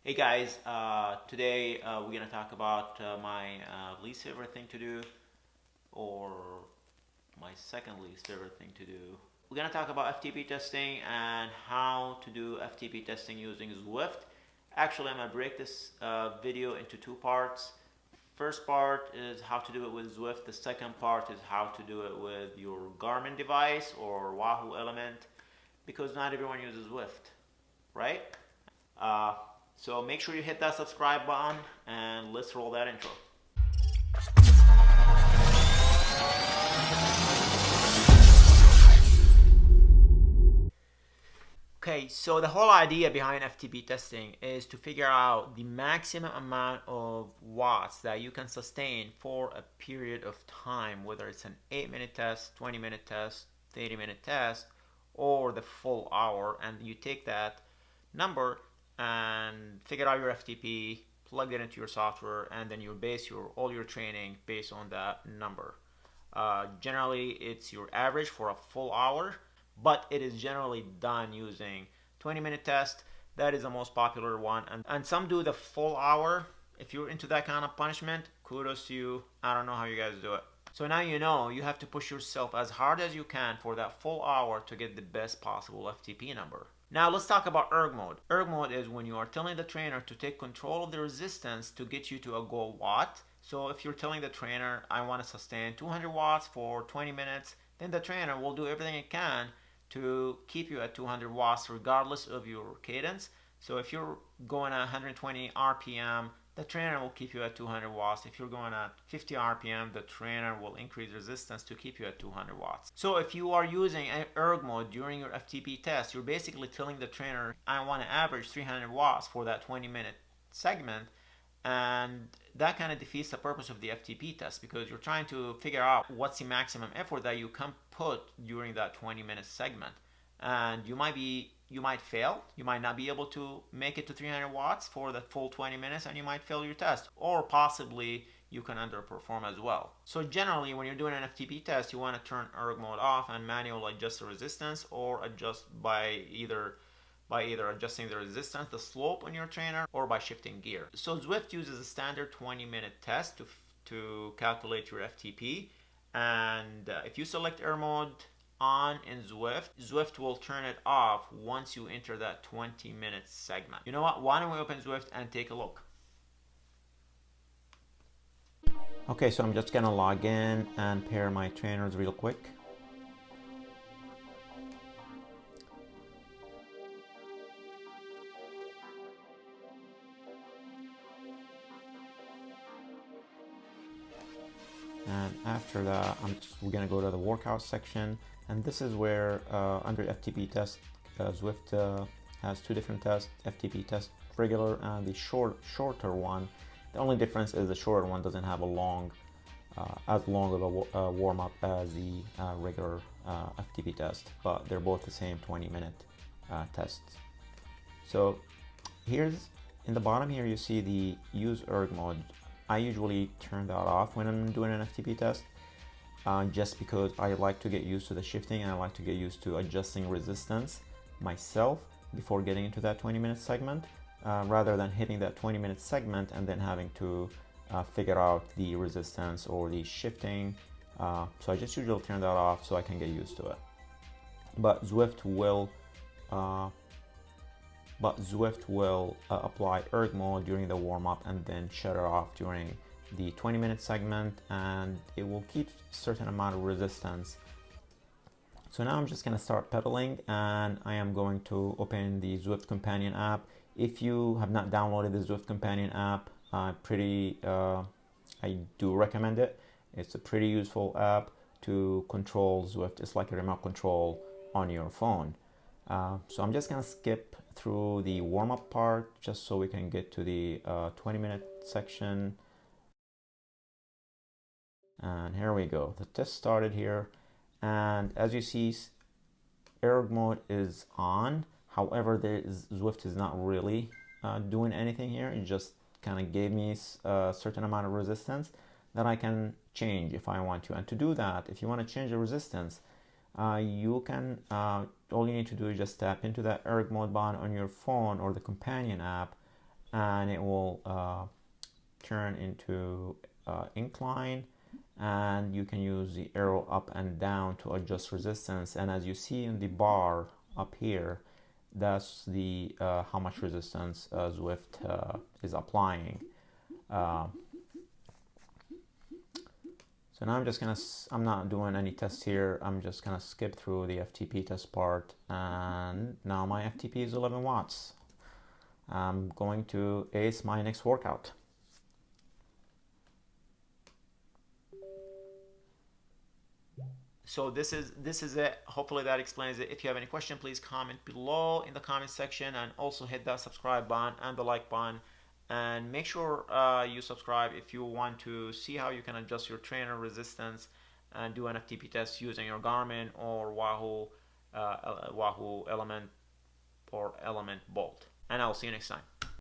Hey guys, today we're gonna talk about my least favorite thing to do, or my second least favorite thing to do. We're gonna talk about FTP testing and how to do FTP testing using Zwift. Actually, I'm gonna break this video into two parts. First part is how to do it with Zwift. The second part is how to do it with your Garmin device or Wahoo Element, because not everyone uses Zwift, right? Uh, so make sure you hit that subscribe button and let's roll that intro. Okay, so the whole idea behind FTP testing is to figure out the maximum amount of watts that you can sustain for a period of time, whether it's an 8-minute test, 20-minute test, 30-minute test, or the full hour, and you take that number and figure out your FTP, plug it into your software, and then you base all your training based on that number. Generally, it's your average for a full hour, but it is generally done using 20-minute test. That is the most popular one, and some do the full hour. If you're into that kind of punishment, kudos to you. I don't know how you guys do it. So now you know you have to push yourself as hard as you can for that full hour to get the best possible FTP number. Now let's talk about ERG mode. ERG mode is when you are telling the trainer to take control of the resistance to get you to a goal watt. So if you're telling the trainer, I want to sustain 200 watts for 20 minutes, then the trainer will do everything it can to keep you at 200 watts regardless of your cadence. So if you're going at 120 RPM, the trainer will keep you at 200 watts. If you're going at 50 RPM, the trainer will increase resistance to keep you at 200 watts. So if you are using ERG mode during your FTP test, you're basically telling the trainer, I want to average 300 watts for that 20-minute segment, and that kind of defeats the purpose of the FTP test, because you're trying to figure out what's the maximum effort that you can put during that 20-minute segment. And you might fail. You might not be able to make it to 300 watts for the full 20 minutes, and you might fail your test, or possibly you can underperform as well. So generally, when you're doing an FTP test, you want to turn ERG mode off and manually adjust the resistance, or adjust by either adjusting the resistance, the slope on your trainer, or by shifting gear. So Zwift uses a standard 20-minute test to calculate your FTP. And if you select ERG mode on in Zwift will turn it off once you enter that 20-minute segment. You know what? Why don't we open Zwift and take a look? Okay, so I'm just gonna log in and pair my trainers real quick. And after that, we're gonna go to the workout section, and this is where under FTP test, Zwift has two different tests: FTP test regular and the shorter one. The only difference is the shorter one doesn't have as long of a warm up as the regular FTP test, but they're both the same 20-minute tests. So here's in the bottom here, you see the use ERG mode. I usually turn that off when I'm doing an FTP test, just because I like to get used to the shifting, and I like to get used to adjusting resistance myself before getting into that 20-minute segment, rather than hitting that 20-minute segment and then having to figure out the resistance or the shifting. So I just usually turn that off so I can get used to it. But Zwift will apply ERG mode during the warm-up and then shut it off during the 20-minute segment, and it will keep a certain amount of resistance. So now I'm just going to start pedaling, and I am going to open the Zwift Companion app. If you have not downloaded the Zwift Companion app, I do recommend it. It's a pretty useful app to control Zwift. It's like a remote control on your phone. So I'm just going to skip through the warm-up part just so we can get to the 20-minute section. And here we go. The test started here, and as you see, ERG mode is on. However, Zwift is not really doing anything here. It just kind of gave me a certain amount of resistance that I can change if I want to. And to do that, if you want to change the resistance, you can all you need to do is just tap into that ERG mode button on your phone or the companion app, and it will turn into incline, and you can use the arrow up and down to adjust resistance. And as you see in the bar up here, that's the how much resistance Zwift is applying. So now I'm not doing any tests here. I'm just gonna skip through the FTP test part, and now my FTP is 11 watts. I'm going to ace my next workout. So this is it. Hopefully that explains it. If you have any question, please comment below in the comment section, and also hit that subscribe button and the like button, and make sure you subscribe if you want to see how you can adjust your trainer resistance and do an FTP test using your Garmin or Wahoo Element or Element Bolt. And I'll see you next time.